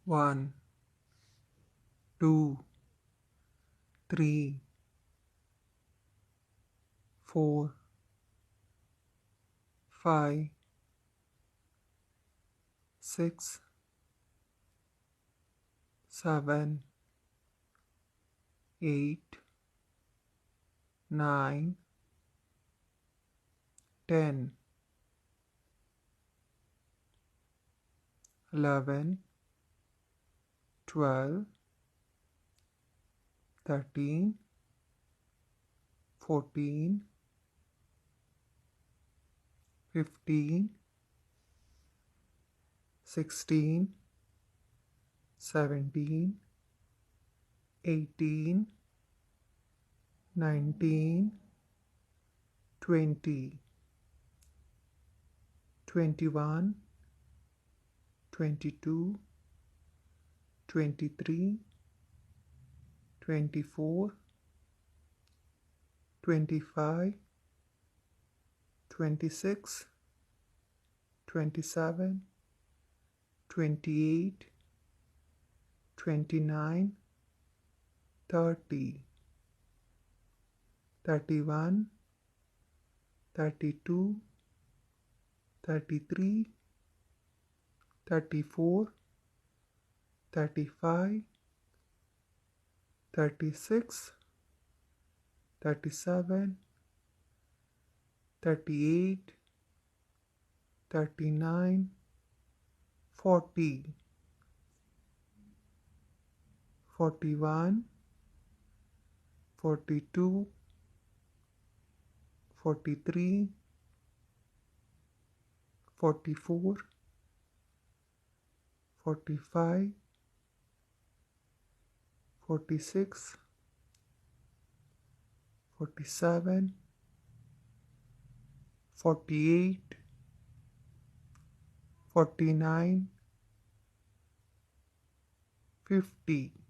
1, 2, 3, 4, 5, 6, 7, 8, 9, 10, 11, 12, 13, 14, 15, 16, 17, 18, 19, 20, 21, 22, 23, 24, 25, 26, 27, 28, 29, 30, 31, 32, 33, 34, 35, 36, 37, 38, 39, 40, 41, 42, 43, 44, 45, 46, 47, 48, 49, 50.